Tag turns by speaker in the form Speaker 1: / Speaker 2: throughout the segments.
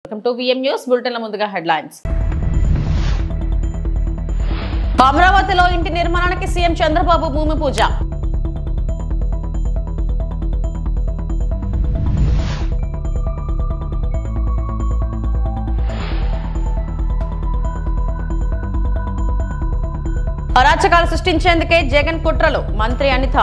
Speaker 1: Welcome to VM news బులెటిన్ల ముందుగా headlines. అమరావతిలో ఇంటి నిర్మాణానికి సీఎం చంద్రబాబు భూమి పూజ. అరాచకాలు సృష్టించేందుకే జగన్ కుట్రలు, మంత్రి అనిత.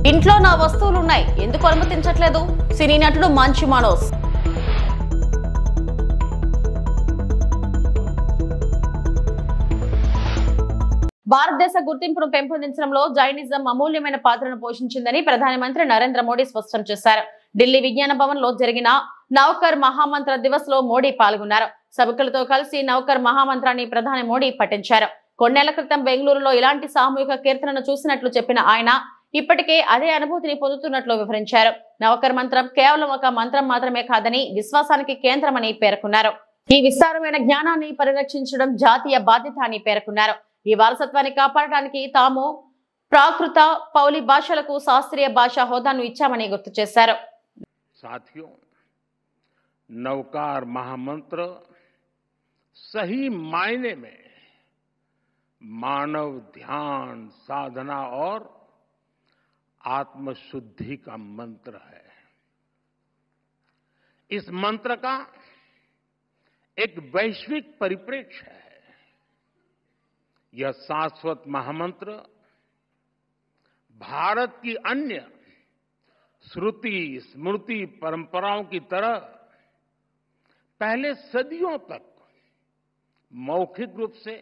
Speaker 1: ఇంట్లో నా వస్తువులున్నాయి, ఎందుకు అనుమతించట్లేదు? సినీ నటుడు మంచు మనోజ్. భారతదేశ గుర్తింపును పెంపొందించడంలో జైనిజం అమూల్యమైన పాత్రను పోషించిందని ప్రధానమంత్రి నరేంద్ర మోడీ స్పష్టం చేశారు. ఢిల్లీ విజ్ఞాన భవన్ లో జరిగిన నౌకర్ మహామంత్ర దివస్ లో మోడీ పాల్గొన్నారు. సభికులతో కలిసి నౌకర్ మహామంత్రాన్ని ప్రధాని మోడీ పఠించారు. కొన్నేళ్ల క్రితం బెంగళూరులో ఇలాంటి సామూహిక కీర్తనను చూసినట్లు చెప్పిన ఆయన ఇప్పటికే అదే అనుభూతిని పొందుతున్నట్లు వివరించారు. నౌకర్ మంత్రం కేవలం ఒక మంత్రం మాత్రమే కాదని విశ్వాసానికి కేంద్రమని పేర్కొన్నారు. ఈ విస్తారమైన జ్ఞానాన్ని పరిరక్షించడం జాతీయ బాధ్యత అని పేర్కొన్నారు. ఈ వారసత్వాన్ని కాపాడటానికి తాము ప్రాకృత పౌలి భాషలకు శాస్త్రీయ భాషా హోదాను ఇచ్చామని గుర్తు చేశారు.
Speaker 2: साथियों, नवकार महामंत्र सही मायने में मानव ध्यान, साधना और आत्मशुद्धि का मंत्र है। इस मंत्र का एक वैश्विक परिप्रेक्ष्य है। यह शाश्वत महामंत्र भारत की अन्य श्रुति स्मृति परंपराओं की तरह पहले सदियों तक मौखिक रूप से,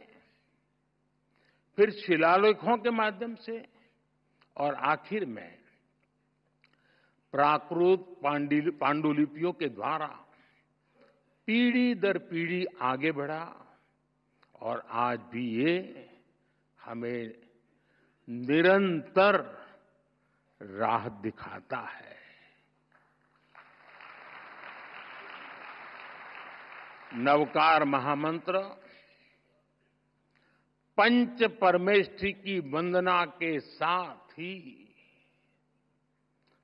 Speaker 2: फिर शिलालेखों के माध्यम से और आखिर में प्राकृत पांडुलिपियों के द्वारा पीढ़ी दर पीढ़ी आगे बढ़ा और आज भी ये हमें निरंतर राह दिखाता है। नवकार महामंत्र पंच परमेष्ठी की वंदना के साथ ही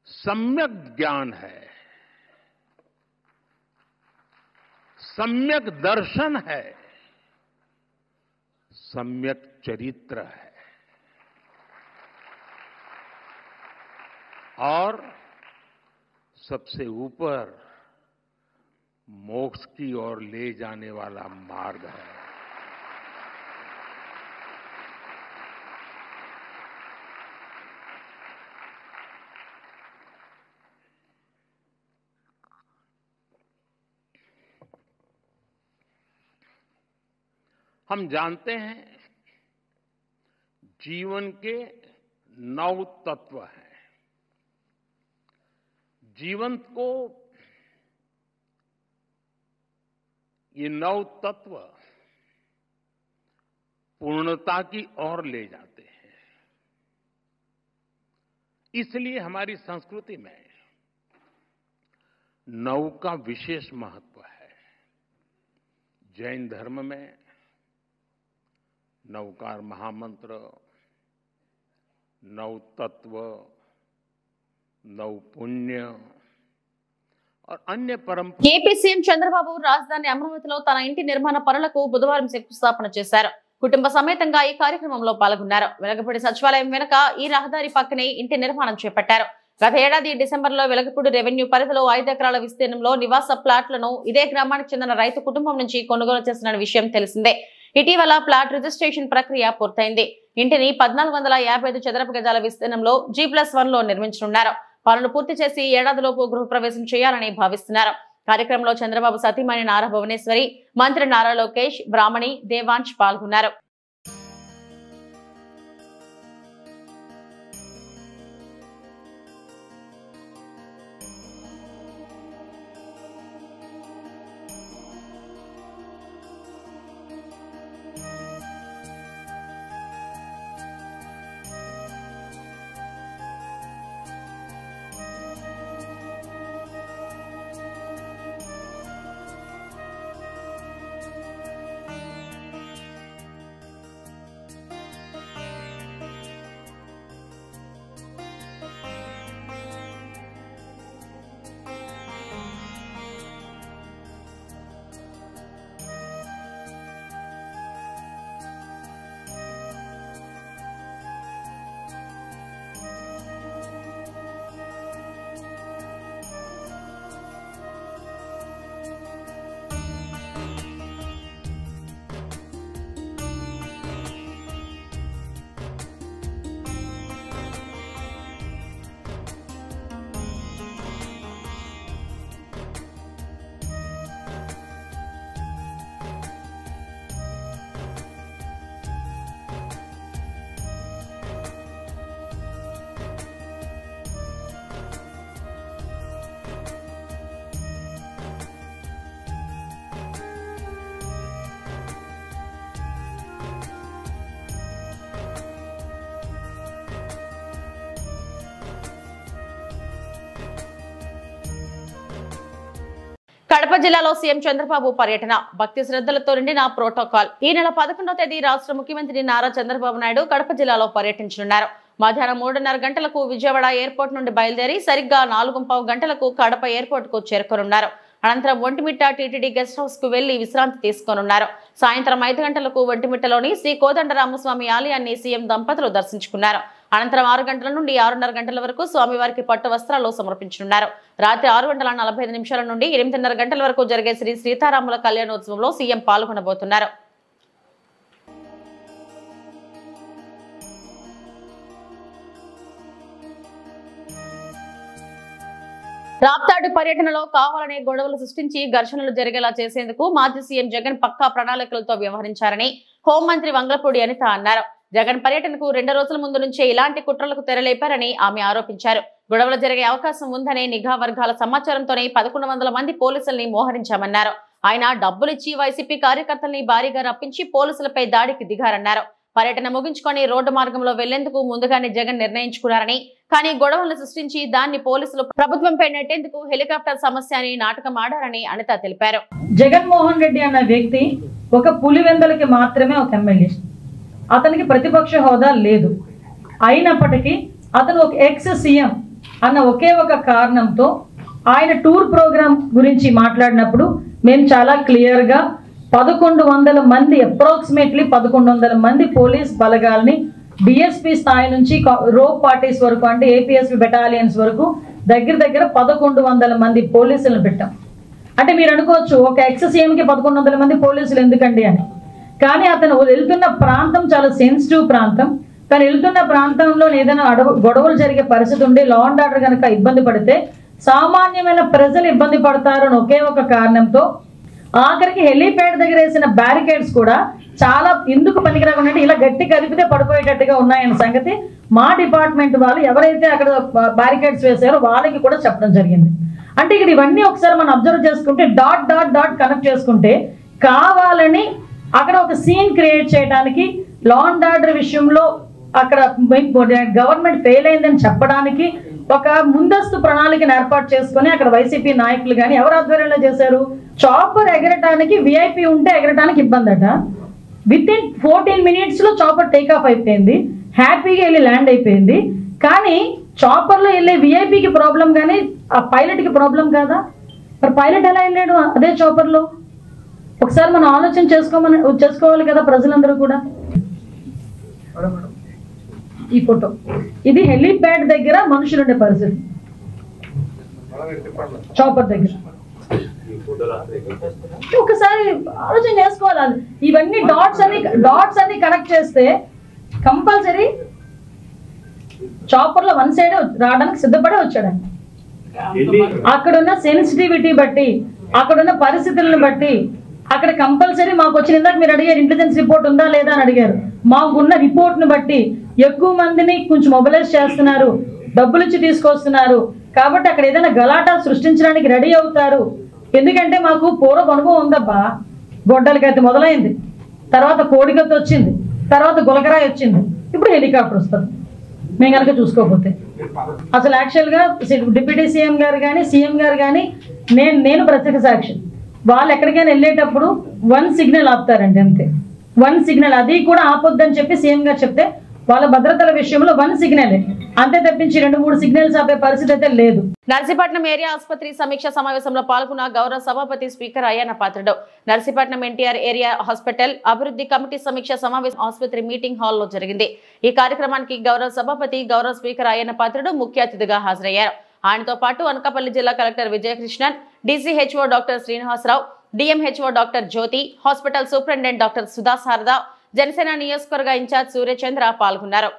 Speaker 2: सम्यक ज्ञान है, सम्यक दर्शन है, सम्यक चरित्र है और सबसे ऊपर मोक्ष की ओर ले जाने वाला मार्ग है। हम जानते हैं जीवन के 9 तत्व हैं। जीवन को ये 9 तत्व पूर्णता की ओर ले जाते हैं। इसलिए हमारी संस्कृति में 9 का विशेष महत्व है। जैन धर्म में नवकार महामंत्र, 9 तत्व, 9 पुण्य और अन्य परंपरा.
Speaker 1: ఏపీ సీఎం చంద్రబాబు రాజధాని అమరావతిలో తన ఇంటి నిర్మాణ పనులకు బుధవారం శంకుస్థాపన చేశారు. కుటుంబ సమేతంగా ఈ కార్యక్రమంలో పాల్గొన్నారు. వెలగపూడి సచివాలయం వెనుక ఈ రహదారి పక్కనే ఇంటి నిర్మాణం చేపట్టారు. గత ఏడాది డిసెంబర్లో వెలగపూడి రెవెన్యూ పరిధిలో 5 ఎకరాల విస్తీర్ణంలో నివాస ప్లాట్లను ఇదే గ్రామానికి చెందిన రైతు కుటుంబం నుంచి కొనుగోలు చేసిన విషయం తెలిసిందే. ఇటీవల ప్లాట్ రిజిస్ట్రేషన్ ప్రక్రియ పూర్తయింది. ఇంటిని 1455 చదరపు గజాల విస్తీర్ణంలో G+1 లో నిర్మించనున్నారు. పనులు పూర్తి చేసి ఏడాదిలోపు గృహప్రవేశం చేయాలని భావిస్తున్నారు. కార్యక్రమంలో చంద్రబాబు సతీమణి నారా భువనేశ్వరి, మంత్రి నారా లోకేష్, బ్రాహ్మణి, దేవాంశ్ పాల్గొన్నారు. కడప జిల్లాలో సీఎం చంద్రబాబు పర్యటన భక్తి శ్రద్ధలతో నిండిన ప్రోటోకాల్. ఈ నెల 11వ తేదీ రాష్ట్ర ముఖ్యమంత్రి నారా చంద్రబాబు నాయుడు కడప జిల్లాలో పర్యటించనున్నారు. మధ్యాహ్నం 3:30 గంటలకు విజయవాడ ఎయిర్పోర్ట్ నుండి బయలుదేరి సరిగ్గా 4:15 గంటలకు కడప ఎయిర్పోర్ట్ కు చేరుకోనున్నారు. అనంతరం ఒంటిమిట్ట టీటీడీ గెస్ట్ హౌస్ కు వెళ్లి విశ్రాంతి తీసుకోనున్నారు. సాయంత్రం 5 గంటలకు ఒంటిమిట్టలోని శ్రీ కోదండరామస్వామి ఆలయాన్ని సీఎం దంపతులు దర్శించుకున్నారు. అనంతరం 6 గంటల నుండి 6:30 గంటల వరకు స్వామివారికి పట్టు వస్త్రాలు సమర్పించనున్నారు. రాత్రి 6:45 నుండి 8:30 గంటల వరకు జరిగే శ్రీ సీతారాముల కళ్యాణోత్సవంలో సీఎం పాల్గొనబోతున్నారు. రాప్తాడు పర్యటనలో కావాలనే గొడవలు సృష్టించి ఘర్షణలు జరిగేలా చేసేందుకు మాజీ సీఎం జగన్ పక్కా ప్రణాళికలతో వ్యవహరించారని హోంమంత్రి వంగలపూడి అనిత అన్నారు. జగన్ పర్యటనకు 2 రోజుల ముందు నుంచే ఇలాంటి కుట్రలకు తెరలేపారని ఆమె ఆరోపించారు. గొడవలు జరిగే అవకాశం ఉందనే నిఘా వర్గాల సమాచారంతోనే 1100 మంది పోలీసుల్ని మోహరించామన్నారు. ఆయన డబ్బులిచ్చి వైసీపీ కార్యకర్తల్ని భారీగా రప్పించి పోలీసులపై దాడికి దిగారన్నారు. పర్యటన ముగించుకొని రోడ్డు మార్గంలో వెళ్లేందుకు ముందుగానే జగన్ నిర్ణయించుకున్నారని, కానీ గొడవలను సృష్టించి దాన్ని పోలీసులు ప్రభుత్వంపై నెట్టేందుకు హెలికాప్టర్ సమస్య అని నాటకం ఆడారని అనిత తెలిపారు.
Speaker 3: జగన్మోహన్ రెడ్డి అన్న వ్యక్తి ఒక పులివెందలకి మాత్రమే ఒక ఎమ్మెల్యే. అతనికి ప్రతిపక్ష హోదా లేదు. అయినప్పటికీ అతను ఒక ఎక్స్ సీఎం అన్న ఒకే ఒక కారణంతో ఆయన టూర్ ప్రోగ్రామ్ గురించి మాట్లాడినప్పుడు మేము చాలా క్లియర్గా 1100 మంది అప్రాక్సిమేట్లీ 1100 మంది పోలీస్ బలగాల్ని డిఎస్పీ స్థాయి నుంచి రోప్ పార్టీస్ వరకు అంటే ఏపీఎస్పీ బెటాలియన్స్ వరకు దగ్గర 1100 మంది పోలీసులను పెట్టాం. అంటే మీరు అనుకోవచ్చు ఒక ఎక్స్ సీఎంకి 1100 మంది పోలీసులు ఎందుకండి అని. కానీ అతను వెళ్తున్న ప్రాంతం చాలా సెన్సిటివ్ ప్రాంతం. తను వెళ్తున్న ప్రాంతంలో ఏదైనా గొడవలు జరిగే పరిస్థితి ఉండి లా అండ్ ఆర్డర్ కనుక ఇబ్బంది పడితే సామాన్యమైన ప్రజలు ఇబ్బంది పడతారు అని ఒకే ఒక కారణంతో ఆఖరికి హెలీప్యాడ్ దగ్గర వేసిన బ్యారికేడ్స్ కూడా చాలా ఎందుకు పనికిరాకుండా ఇలా గట్టి కదిపితే పడిపోయేటట్టుగా ఉన్నాయన్న సంగతి మా డిపార్ట్మెంట్ వాళ్ళు ఎవరైతే అక్కడ బ్యారికేడ్స్ వేసారో వాళ్ళకి కూడా చెప్పడం జరిగింది. అంటే ఇక్కడ ఇవన్నీ ఒకసారి మనం అబ్జర్వ్ చేసుకుంటే డాట్ కనెక్ట్ చేసుకుంటే కావాలని అక్కడ ఒక సీన్ క్రియేట్ చేయడానికి లా అండ్ ఆర్డర్ విషయంలో అక్కడ గవర్నమెంట్ ఫెయిల్ అయిందని చెప్పడానికి ఒక ముందస్తు ప్రణాళికను ఏర్పాటు చేసుకుని అక్కడ వైసీపీ నాయకులు కానీ ఎవరు ఆధ్వర్యంలో చేశారు. చాపర్ ఎగరటానికి విఐపి ఉంటే ఎగరటానికి ఇబ్బంది అట. With in 14 minutes chopper take off అయిపోయింది. హ్యాపీగా వెళ్ళి ల్యాండ్ అయిపోయింది. కానీ చాపర్లో వెళ్ళే విఐపికి ప్రాబ్లం కానీ ఆ పైలట్కి ప్రాబ్లం కాదా? మరి పైలట్ ఎలా వెళ్ళాడు అదే చాపర్లో? ఒకసారి మనం ఆలోచన చేసుకోవాలి కదా ప్రజలందరూ కూడా. ఈ ఫోటో ఇది హెలీప్యాడ్ దగ్గర మనుషులు ఉండే పరిస్థితి చాపర్ దగ్గర. ఒకసారి ఆలోచన చేసుకోవాలి. ఇవన్నీ డాట్స్ అన్ని కనెక్ట్ చేస్తే కంపల్సరీ చాపర్ లో వన్ సైడ్ రావడానికి సిద్ధపడే వచ్చాడు. అక్కడున్న సెన్సిటివిటీ బట్టి అక్కడున్న పరిస్థితులను బట్టి అక్కడ కంపల్సరీ మాకు వచ్చిన ఇందాక మీరు అడిగారు ఇంటెలిజెన్స్ రిపోర్ట్ ఉందా లేదా అని అడిగారు. మాకున్న రిపోర్ట్ను బట్టి ఎక్కువ మందిని కొంచెం మొబిలైజ్ చేస్తున్నారు, డబ్బులు ఇచ్చి తీసుకొస్తున్నారు. కాబట్టి అక్కడ ఏదైనా గలాటా సృష్టించడానికి రెడీ అవుతారు. ఎందుకంటే మాకు పూర్వపు అనుభవం ఉందబ్బా. గొడ్డలకైతే మొదలైంది, తర్వాత కోడికత్తి వచ్చింది, తర్వాత గులకరాయి వచ్చింది, ఇప్పుడు హెలికాప్టర్ వస్తుంది. మేము కనుక చూసుకోకపోతే అసలు యాక్చువల్గా డిప్యూటీ సీఎం గారు కానీ సీఎం గారు కానీ నేను ప్రత్యేక సాక్షి. వాళ్ళు ఎక్కడికైనా వెళ్ళేటప్పుడు 1 సిగ్నల్ ఆపుతారండి అంతే. 1 సిగ్నల్, అది కూడా ఆపొద్దని చెప్పి సీఎం గారు చెప్తే వాళ్ళ భద్రతల విషయంలో 1 సిగ్నలే అంతే తప్పించి 2-3 సిగ్నల్స్ ఆపే పరిస్థితి అయితే లేదు.
Speaker 1: నర్సీపట్నం ఏరియా ఆసుపత్రి సమీక్ష సమావేశంలో పాల్గొన్న గౌరవ సభాపతి speaker Ayyanna Patrudu. Narsipatnam NTR area hospital అభివృద్ధి కమిటీ సమీక్ష సమావేశం ఆసుపత్రి మీటింగ్ హాల్లో జరిగింది. ఈ కార్యక్రమానికి గౌరవ సభాపతి గౌరవ స్పీకర్ అయ్యన్న పాత్రుడు ముఖ్య అతిథిగా హాజరయ్యారు. ఆయనతో పాటు అనకాపల్లి జిల్లా collector Vijayakrishnan, DCHO doctor Srinivasarao, DMHO doctor Jyothi, hospital superintendent doctor Sudha Sharada, Janasena నియోజకవర్గ ఇన్ఛార్జ్ సూర్యచంద్ర పాల్గొన్నారు.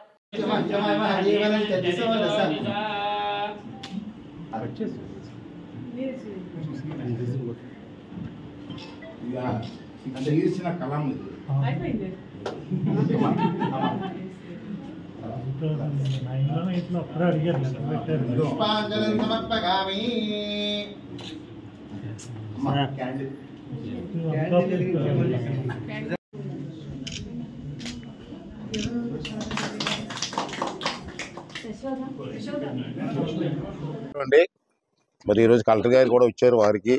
Speaker 4: మరి ఈరోజు కలెక్టర్ గారు కూడా వచ్చారు. వారికి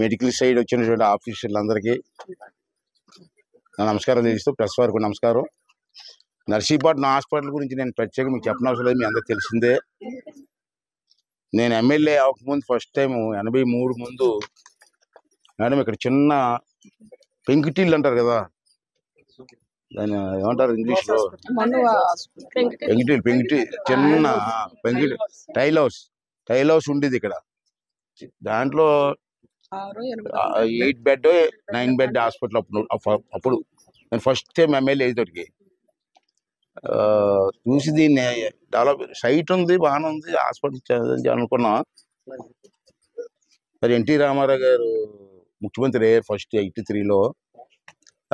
Speaker 4: మెడికల్ సైడ్ వచ్చినటువంటి ఆఫీసర్లందరికీ నా నమస్కారం తెలుస్తూ ప్రెస్ వారికి నమస్కారం. నర్సీపట్నం హాస్పిటల్ గురించి నేను ప్రత్యేకంగా మీకు చెప్పనవసరం లేదు, మీ అందరికి తెలిసిందే. నేను ఎమ్మెల్యే అవ్వకముందు ఫస్ట్ టైం 83 ముందు మేడం ఇక్కడ చిన్న పెంకుటిల్లు అంటారు కదా, దాన్ని ఏమంటారు ఇంగ్లీష్లో, పెంకుటి చిన్న పెంకుటి టైల్ హౌస్ ఉండేది ఇక్కడ. దాంట్లో 8 బెడ్ 9 బెడ్ హాస్పిటల్ అప్పుడు నేను ఫస్ట్ టైం ఎమ్మెల్యే అయ్యేటోటికి చూసి దీన్ని డెవలప్ సైట్ ఉంది, బాగానే ఉంది, హాస్పిటల్ అనుకున్నా. మరి ఎన్టీ రామారావు గారు ముఖ్యమంత్రి అయ్యారు ఫస్ట్ 83లో,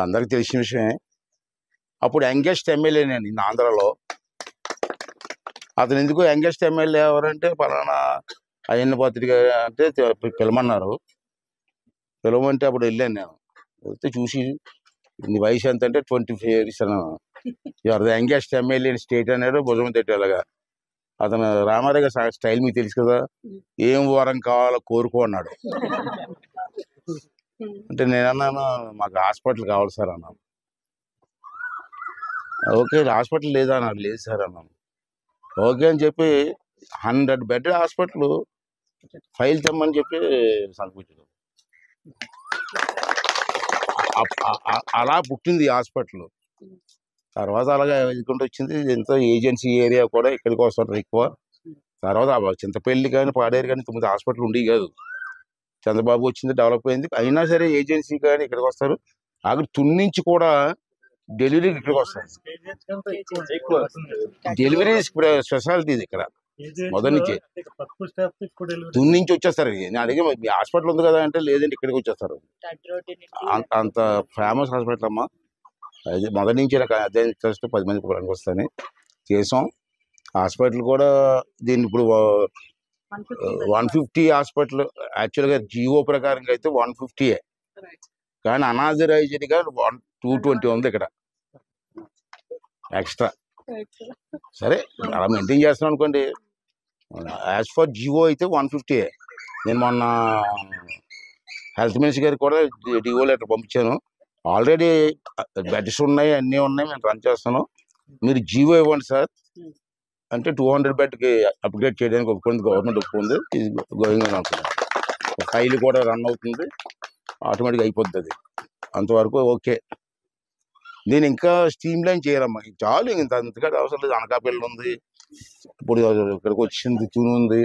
Speaker 4: అందరికి తెలిసిన విషయమే. అప్పుడు యంగెస్ట్ ఎమ్మెల్యే నేను ఆంధ్రాలో. అతను ఎందుకు యంగెస్ట్ ఎమ్మెల్యే ఎవరంటే పలానా అయ్యన్న పత్రిక అంటే పిలమన్నారు. పిలవమంటే అప్పుడు వెళ్ళాను నేను. వెళ్తే చూసి నీ వయసు ఎంత అంటే 25 years అన్నాను. ఎవరు యంగెస్ట్ ఎమ్మెల్యే స్టేట్ అన్నాడు, భుజం తట్టేలాగా. అతను రామారావు గారి స్టైల్ మీకు తెలుసు కదా, ఏం వరం కావాలో కోరుకో అన్నాడు. అంటే నేను అన్నాను మాకు హాస్పిటల్ కావాలి సార్ అన్నాను. ఓకే హాస్పిటల్ లేదా అన్నాడు, లేదు సార్ అన్నాను. ఓకే అని చెప్పి 100 బెడ్ హాస్పిటల్ ఫైల్ తెమ్మని చెప్పి సంపించాడు. అలా పుట్టింది హాస్పిటల్. తర్వాత అలాగే ఎదుర్కొంటూ వచ్చింది. ఎంతో ఏజెన్సీ ఏరియా కూడా ఇక్కడికి వస్తారు ఎక్కువ. తర్వాత చింతపల్లి కానీ పాడేరు కానీ 9 హాస్పిటల్ ఉండేవి కాదు. చంద్రబాబు వచ్చింది, డెవలప్ అయింది. అయినా సరే ఏజెన్సీ కానీ ఇక్కడికి వస్తారు. అక్కడ తున్నించి కూడా డెలివరీకి ఇక్కడికి వస్తారు. డెలివరీ స్పెషాలిటీ ఇక్కడ మొదటి నుంచి తున్నించి వచ్చేస్తారు. నేను అడిగి మీ హాస్పిటల్ ఉంది కదా అంటే లేదంటే ఇక్కడికి వచ్చేస్తారు. అంత ఫేమస్ హాస్పిటల్ అమ్మా. అది మొదటి నుంచి నాకు అదే ఇంట్రెస్ట్, 10 మంది పనికి వస్తాయని చేసాం. హాస్పిటల్ కూడా దీన్ని ఇప్పుడు 150 హాస్పిటల్ యాక్చువల్గా జియో ప్రకారంగా అయితే 150, కానీ అనాథరైజ్డ్గా 220 ఉంది ఇక్కడ ఎక్స్ట్రా. సరే అలా మెయింటైన్ చేస్తున్నాం అనుకోండి. యాజ్ ఫర్ జియో అయితే 150. నేను మొన్న హెల్త్ మినిస్టర్ గారికి కూడా డిఓ లెటర్ పంపించాను. ఆల్రెడీ బెడ్స్ ఉన్నాయి, అన్నీ ఉన్నాయి, మేము రన్ చేస్తాను, మీరు జియో ఇవ్వండి సార్ అంటే 200 బెడ్కి అప్గ్రేడ్ చేయడానికి ఒప్పుకుంది, గవర్నమెంట్ ఒప్పుకుంది. ఇది గోయింగ్ అని అనుకున్నాను. ఫైల్ కూడా రన్ అవుతుంది, ఆటోమేటిక్గా అయిపోతుంది. అంతవరకు ఓకే. నేను ఇంకా స్ట్రీమ్ లైన్ చేయాలమ్మా, చాలు ఇంత అంతకంటే అవసరం లేదు. అనకాపల్లి ఉంది, ఇప్పుడు ఇక్కడికి వచ్చింది, తూను ఉంది,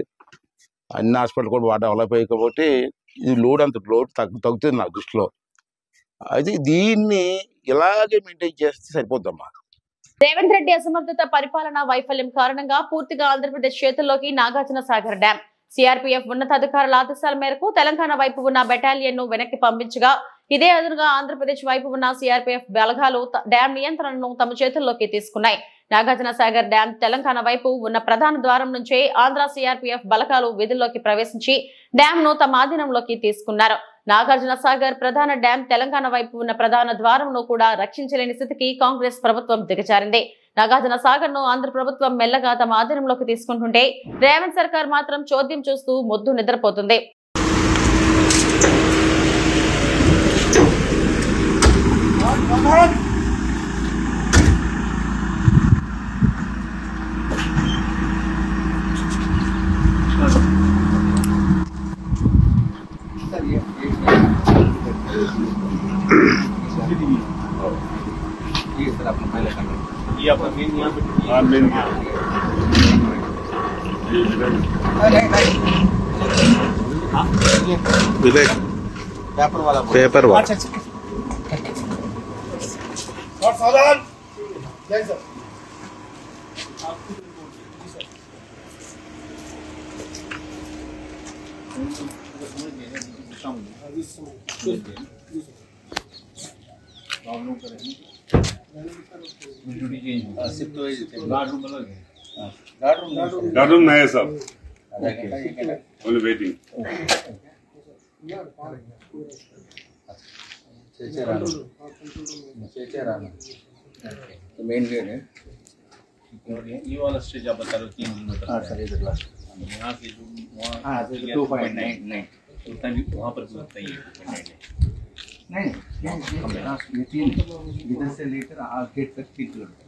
Speaker 4: అన్ని హాస్పిటల్ కూడా బాగా డెవలప్ అయ్యాయి. కాబట్టి ఇది లోడ్ తగ్గుతుంది నా దృష్టిలో. అయితే దీన్ని ఇలాగే మెయింటైన్ చేస్తే సరిపోద్దమ్మా.
Speaker 1: రేవంత్ రెడ్డి అసమర్థత పరిపాలన వైఫల్యం కారణంగా పూర్తిగా ఆంధ్రప్రదేశ్ చేతుల్లోకి నాగార్జున సాగర్ డ్యాం. సిఆర్పీఎఫ్ ఉన్నతాధికారుల ఆదేశాల మేరకు తెలంగాణ వైపు ఉన్న బెటాలియన్ ను వెనక్కి పంపించగా, ఇదే అదునుగా ఆంధ్రప్రదేశ్ వైపు ఉన్న సిఆర్పీఎఫ్ బలగాలు డ్యాం నియంత్రణను తమ చేతుల్లోకి తీసుకున్నాయి. నాగార్జున సాగర్ డ్యాం తెలంగాణ వైపు ఉన్న ప్రధాన ద్వారం నుంచే ఆంధ్ర సిఆర్పీఎఫ్ బలగాలు విధుల్లోకి ప్రవేశించి డ్యాం ను తమ ఆధీనంలోకి తీసుకున్నారు. నాగార్జున సాగర్ ప్రధాన డ్యాం తెలంగాణ వైపు ఉన్న ప్రధాన ద్వారంను కూడా రక్షించలేని స్థితికి కాంగ్రెస్ ప్రభుత్వం దిగజారింది. నాగార్జున సాగర్ ను ఆంధ్ర ప్రభుత్వం మెల్లగా తమ ఆధీనంలోకి తీసుకుంటుంటే రేవంత్ సర్కార్ మాత్రం చోద్యం చూస్తూ మొద్దు నిద్రపోతుంది.
Speaker 4: पेपर वाला
Speaker 5: गार्ड रूम नहीं है सब, ओनली वेटिंग.
Speaker 6: मेन गेट है
Speaker 7: ये वाला स्टेज आप बता रहे हो 3 किलोमीटर।
Speaker 6: सर इधर लास्ट
Speaker 7: यहाँ से जो
Speaker 6: हाँ 2.99
Speaker 7: तभी वहाँ पर लगता है ये
Speaker 6: नहीं इधर से लेकर गेट तक 3 किलोमीटर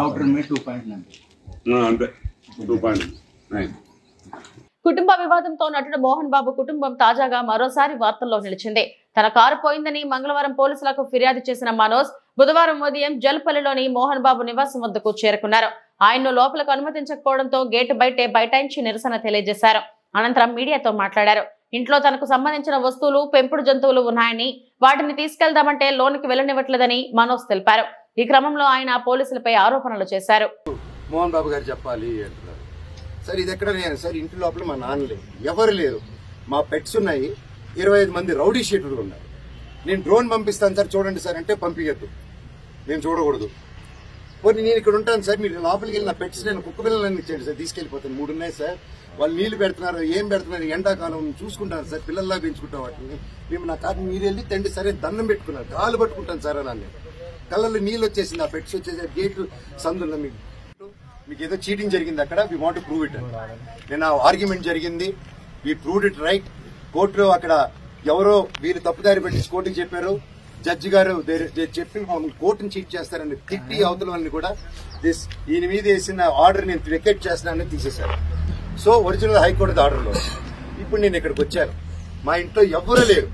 Speaker 6: आउटर में 2.9
Speaker 5: अंते 2.9
Speaker 1: కుటుంబ వివాదంతో నటుడు మోహన్ బాబు కుటుంబం తాజాగా మరోసారి వార్తల్లో నిలిచింది. తన కారు పోయిందని మంగళవారం పోలీసులకు ఫిర్యాదు చేసిన మనోజ్ బుధవారం ఉదయం జల్పల్లిలోని మోహన్ బాబు నివాసం వద్దకు చేరుకున్నారు. ఆయన్ను లోపలకు అనుమతించకపోవడంతో గేటు బయటే బైఠాయించి నిరసన తెలియజేశారు. అనంతరం మీడియాతో మాట్లాడారు. ఇంట్లో తనకు సంబంధించిన వస్తువులు, పెంపుడు జంతువులు ఉన్నాయని వాటిని తీసుకెళ్దామంటే లోనికి వెళ్లనివ్వట్లేదని మనోజ్ తెలిపారు. ఈ క్రమంలో ఆయన పోలీసులపై ఆరోపణలు చేశారు.
Speaker 8: మోహన్ బాబు గారు చెప్పాలి అంటున్నారు. సార్ ఇది ఎక్కడ నేను సార్ ఇంటి లోపల మా నాన్న లేరు, ఎవరు లేరు, మా పెట్స్ ఉన్నాయి, 25 మంది రౌడీ షీటర్లు ఉన్నారు. నేను డ్రోన్ పంపిస్తాను సార్ చూడండి సార్ అంటే పంపించద్దు, నేను చూడకూడదు. పోనీ నేను ఇక్కడ ఉంటాను సార్, మీరు లోపలికి వెళ్ళిన పెట్స్ నేను కుక్క పిల్లలన్నీ ఇచ్చేయండి సార్, తీసుకెళ్లిపోతాను. 3 ఉన్నాయి సార్, వాళ్ళు నీళ్లు పెడుతున్నారు, ఏం పెడుతున్నారు, ఎండాకాలం చూసుకుంటారు సార్, పిల్లల్లా పెంచుకుంటాం వాటిని. మేము నా కాదు మీరు వెళ్ళి తండ్రి సరే దండం పెట్టుకున్నారు, కాలు పట్టుకుంటాను సార్ అని. కళ్ళల్లో నీళ్ళు వచ్చేసింది, ఆ పెట్స్ వచ్చేసి గేట్లు సందుల్లో మీకు ఏదో చీటింగ్ జరిగింది అక్కడ, we want to prove it. నేను ఆర్గ్యుమెంట్ జరిగింది, వి ప్రూవ్డ్ ఇట్ రైట్. కోర్టులో అక్కడ ఎవరో వీళ్ళు తప్పుదారి పెట్టి కోర్టుకి చెప్పారు, జడ్జి గారు చెప్పి కోర్టును చీట్ చేస్తారని తిట్టి అవతల వాళ్ళని కూడా ఈయన మీద వేసిన ఆర్డర్ నేను వెకేట్ చేస్తున్నానని తీసేశారు. సో ఒరిజినల్ హైకోర్టు ఆర్డర్లో ఇప్పుడు నేను ఇక్కడికి వచ్చాను. మా ఇంట్లో ఎవరు లేరు,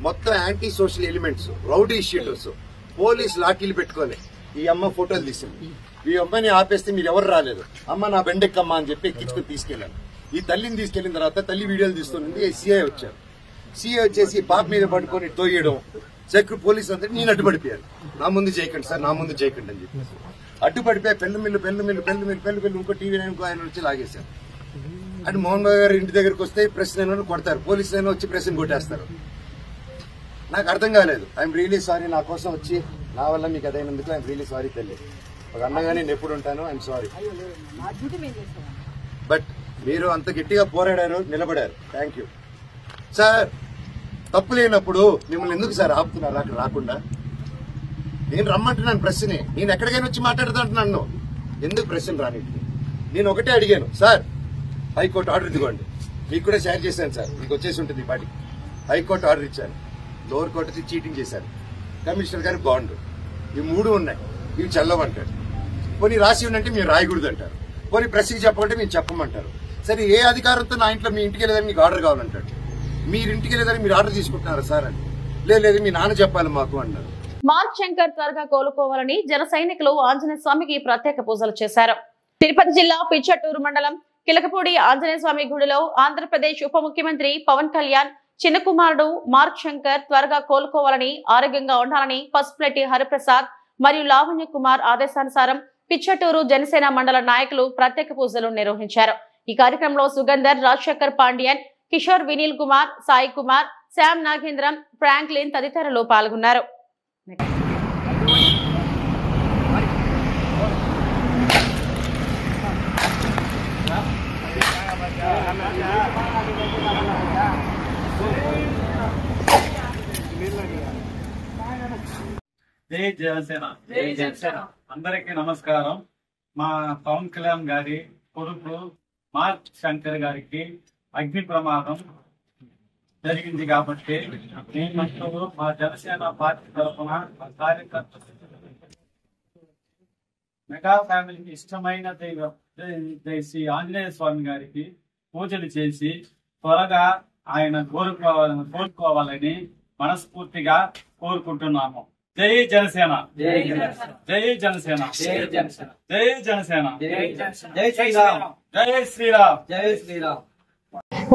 Speaker 8: మొత్తం anti social elements, rowdy sheeters, police లాఠీలు పెట్టుకొని ఈ అమ్మ ఫోటోలు తీసింది. ఈ అమ్మాయిని ఆపేస్తే మీరు ఎవరు రాలేదు, అమ్మ నా బెండెక్కమ్మ అని చెప్పి ఎక్కించుకుని తీసుకెళ్లాను. ఈ తల్లిని తీసుకెళ్లిన తర్వాత తల్లి వీడియోలు తీస్తుంది. సిఐ వచ్చారు, సిఐ వచ్చేసి పాప మీద పట్టుకొని తోయడం, సెక్యూరిటీ పోలీస్ అందరూ నేను అడ్డుపడిపోయాను. నా ముందు చేయకండి సార్, నా ముందు చేయకండి అని చెప్పేసి అడ్డుపడిపోయి పెళ్లి ఇంకో టీవీ ఇంకో ఆయన వచ్చి లాగేశారు. అంటే మోహన్ బాబు గారు ఇంటి దగ్గరకు వస్తే ప్రెస్ నేను కొడతారు, పోలీసులు అయినా వచ్చి ప్రెస్ కొట్టేస్తారు. నాకు అర్థం కాలేదు. ఐఎమ్ రియలీ సారీ, నా కోసం వచ్చి నా వల్ల మీకు అదైనందుకు ఐఎమ్ రియలీ సారీ తల్లి. ఒక అన్నగా నేను ఎప్పుడు ఉంటాను, ఐఎమ్ సారీ. బట్ మీరు అంత గట్టిగా పోరాడారు, నిలబడారు, థ్యాంక్ యూ సార్. తప్పు లేనప్పుడు మిమ్మల్ని ఎందుకు సార్ ఆపుతున్నారు అక్కడ రాకుండా? నేను రమ్మంటున్నాను ప్రెస్ని, నేను ఎక్కడికైనా వచ్చి మాట్లాడుతుంటున్నాను, ఎందుకు ప్రెస్ని రానిది? నేను ఒకటే అడిగాను సార్, హైకోర్టు ఆర్డర్ ఇదిగోండి, మీకు కూడా షేర్ చేశాను సార్, మీకు వచ్చేసి ఉంటుంది ఈ పాటికి. హైకోర్టు ఆర్డర్ ఇచ్చాను, లోవర్ కోర్టు చీటింగ్ చేశారు, కమిషనర్ గారు బాండ్, ఈ 3 ఉన్నాయి, ఇవి చల్లవంటారు. పోనీ రాసి ఉందంటే మీరు రాయకూడదు అంటారు, పోనీ ప్రెస్కి చెప్పమంటే మీరు చెప్పమంటారు. సరే ఏ అధికారంతో నా ఇంట్లో మీ ఇంటికి వెళ్ళేదని మీకు ఆర్డర్ కావాలంటాడు, మీరు ఇంటికి వెళ్ళేదని మీరు ఆర్డర్ తీసుకుంటున్నారా సార్ అని? లేదు మీ నాన్న చెప్పాలి మాకు అన్నారు.
Speaker 1: మార్క్ శంకర్ త్వరగా కోలుకోవాలని జన సైనికులు ఆంజనేయ స్వామికి ప్రత్యేక పూజలు చేశారు. తిరుపతి జిల్లా పిచ్చటూరు మండలం కిలకపూడి ఆంజనేయ స్వామి గుడిలో ఆంధ్రప్రదేశ్ ఉప ముఖ్యమంత్రి పవన్ కళ్యాణ్ చిన్న కుమారుడు మార్క్ శంకర్ త్వరగా కోలుకోవాలని, ఆరోగ్యంగా ఉండాలని పసుపులెట్టి హరిప్రసాద్ మరియు లావణ్య కుమార్ ఆదేశానుసారం పిచ్చటూరు జనసేన మండల నాయకులు ప్రత్యేక పూజలు నిర్వహించారు. ఈ కార్యక్రమంలో సుగంధర్, రాజశేఖర్ పాండ్యన్, కిషోర్, వినీల్ కుమార్, సాయి కుమార్, శ్యామ్ నాగేంద్రం, ఫ్రాంక్లిన్ తదితరులు పాల్గొన్నారు.
Speaker 9: జై జనసేన, జై జనసేన. అందరికీ నమస్కారం. మా పవన్ కళ్యాణ్ గారి కొడుకు మార్క్ శంకర్ గారికి అగ్ని ప్రమాదం జరిగింది కాబట్టి నేను మా జనసేన పార్టీ తరఫున కార్యకర్తలు మెగా ఫ్యామిలీకి ఇష్టమైన దైవం శ్రీ ఆంజనేయ స్వామి గారికి పూజలు చేసి త్వరగా ఆయన కోరుకోవాలని మనస్ఫూర్తిగా కోరుకుంటున్నాము. జై జనసేన, జై జనసేన, జై జనసేన, జై జనసేన, జై జనసేన, జై శ్రీరామ్, జై శ్రీరామ్, జై శ్రీరామ్.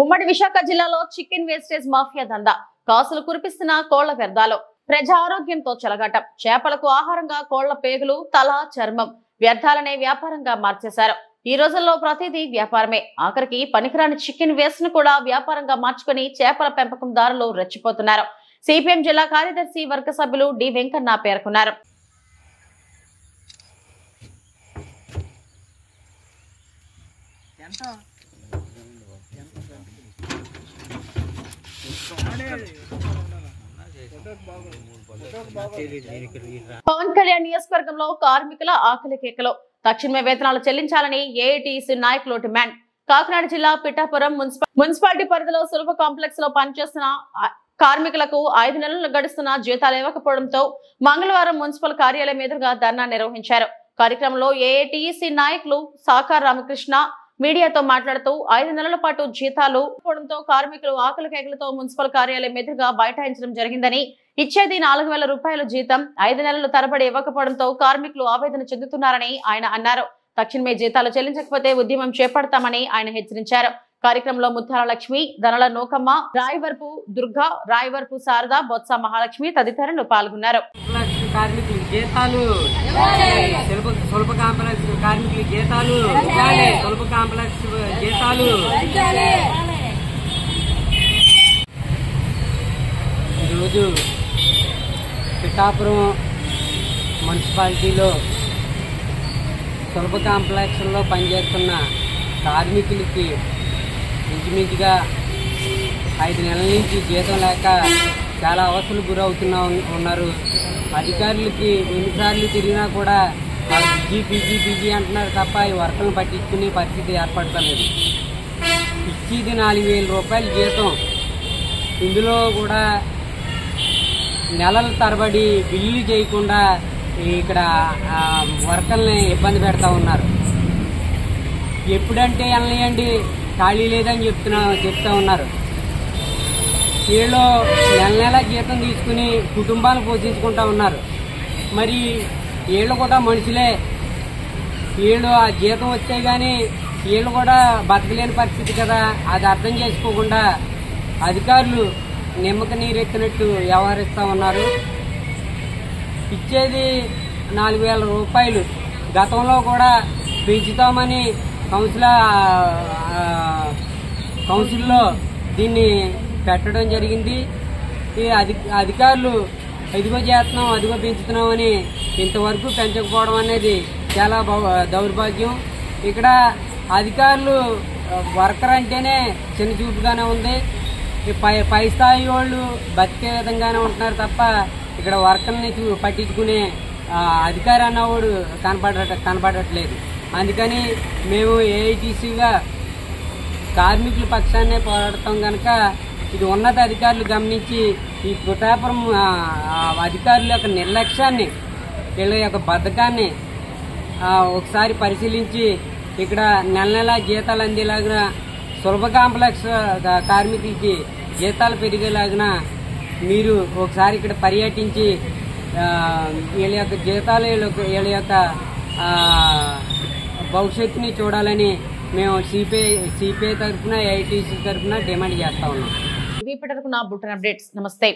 Speaker 1: ఉమ్మడి విశాఖ జిల్లాలో చికెన్ వేస్టేజ్ మాఫియా దందా, కాసులు కురిపిస్తున్న కోళ్ల వ్యర్థాలు, ప్రజా ఆరోగ్యంతో చెలగాటం. చేపలకు ఆహారంగా కోళ్ల పేగులు, తల, చర్మం వ్యర్థాలనే వ్యాపారంగా మార్చేశారు. ఈ రోజుల్లో ప్రతిదీ వ్యాపారమే. ఆఖరికి పనికిరాని చికెన్ వేస్ట్ ను కూడా వ్యాపారంగా మార్చుకుని చేపల పెంపకందారులు రెచ్చిపోతున్నారు. సిపిఎం జిల్లా కార్యదర్శి వర్గ సభ్యులు డి వెంకన్న పేర్కొన్నారు. పవన్ కళ్యాణ్ నియోజకవర్గంలో కార్మికుల ఆకలి కేకలు, తక్షణమే వేతనాలు చెల్లించాలని ఏఐటీసీ నాయకులు డిమాండ్. కాకినాడ జిల్లా పిఠాపురం మున్సిపాలిటీ పరిధిలో సులభ కాంప్లెక్స్ లో పనిచేస్తున్న కార్మికులకు 5 నెలలు గడుస్తున్న జీతాలు ఇవ్వకపోవడంతో మంగళవారం మున్సిపల్ కార్యాలయం ఎదురుగా ధర్నా నిర్వహించారు. కార్యక్రమంలో ఏఐటీసీ నాయకులు సాకార్ రామకృష్ణ మీడియాతో మాట్లాడుతూ 5 నెలల పాటు జీతాలు ఇవ్వడంతో కార్మికులు ఆకలి కేకలతో మున్సిపల్ కార్యాలయం ఎదురుగా బైఠాయించడం జరిగిందని, ఇచ్చేది 4,000 రూపాయల జీతం 5 నెలలు తరబడి ఇవ్వకపోవడంతో కార్మికులు ఆవేదన చెందుతున్నారని ఆయన అన్నారు. తక్షణమే జీతాలు చెల్లించకపోతే ఉద్యమం చేపడతామని ఆయన హెచ్చరించారు. కార్యక్రమంలో ముత్తాల లక్ష్మి, దనల నోకమ్మ, రాయవరపు దుర్గా, రాయవరపు శారద, బొత్స మహాలక్ష్మి తదితరులు పాల్గొన్నారు.
Speaker 10: కార్మికుల జీతాలు, సులభ కాంప్లెక్స్ కార్మికుల జీతాలు, సులభ కాంప్లెక్స్ జీతాలు. ఈరోజు పిఠాపురం మున్సిపాలిటీలో సులభ కాంప్లెక్స్లో పనిచేస్తున్న కార్మికులకి ఇంచుమించుగా 5 నెలల నుంచి జీతం లేక చాలా అవస్థలు ఉన్నారు. అధికారులకి ఎన్నిసార్లు తిరిగినా కూడా పీజీ అంటున్నారు తప్ప ఈ వర్కర్లను పట్టించుకునే పరిస్థితి ఏర్పడతలేదు. ఇచ్చేది 4,000 రూపాయల జీతం, ఇందులో కూడా నెలల తరబడి బిల్లులు చేయకుండా ఇక్కడ వర్కర్లని ఇబ్బంది పెడతా ఉన్నారు. ఎప్పుడంటే వెళ్ళనియండి, ఖాళీ లేదని చెప్తా ఉన్నారు. వీళ్ళు నెల జీతం తీసుకుని కుటుంబాలను పోషించుకుంటా ఉన్నారు. మరి వీళ్ళు కూడా మనుషులే, వీళ్ళు ఆ జీతం వచ్చే కానీ వీళ్ళు కూడా బతకలేని పరిస్థితి కదా. అది అర్థం చేసుకోకుండా అధికారులు నిమ్మక నీరెత్తినట్టు వ్యవహరిస్తూ ఉన్నారు. ఇచ్చేది 4,000 రూపాయలు, గతంలో కూడా పెంచుతామని కౌన్సిల్లో దీన్ని పెట్టడం జరిగింది. ఈ అధికారులు ఇదిగో చేస్తున్నాం అదిగో పెంచుతున్నామని ఇంతవరకు పెంచకపోవడం అనేది చాలా దౌర్భాగ్యం. ఇక్కడ అధికారులు వర్కర్ అంటేనే చిన్న చూపుగానే ఉంది. పై స్థాయి వాళ్ళు బతికే విధంగానే ఉంటున్నారు తప్ప ఇక్కడ వర్కర్ని పట్టించుకునే అధికారి అన్నవాడు కనపడట్లేదు. అందుకని మేము ఏఐటీసీగా కార్మికుల పక్షాన్నే పోరాడతాం కనుక ఇది ఉన్నత అధికారులు గమనించి ఈ పిఠాపురం అధికారుల యొక్క నిర్లక్ష్యాన్ని, వీళ్ళ యొక్క బద్ధకాన్ని ఒకసారి పరిశీలించి ఇక్కడ నెల జీతాలు అందేలాగా సులభ కాంప్లెక్స్ కార్మికులకి జీతాలు పెరిగేలాగా మీరు ఒకసారి ఇక్కడ పర్యటించి వీళ్ళ యొక్క జీతాలు వీళ్ళ యొక్క భవిష్యత్తుని చూడాలని మేము సిపిఐ తరఫున ఏఐటీసీ తరఫున డిమాండ్ చేస్తా ఉన్నాం.
Speaker 1: ఇవి ఇప్పటివరకు నా బులెటిన్ అప్డేట్స్. నమస్తే.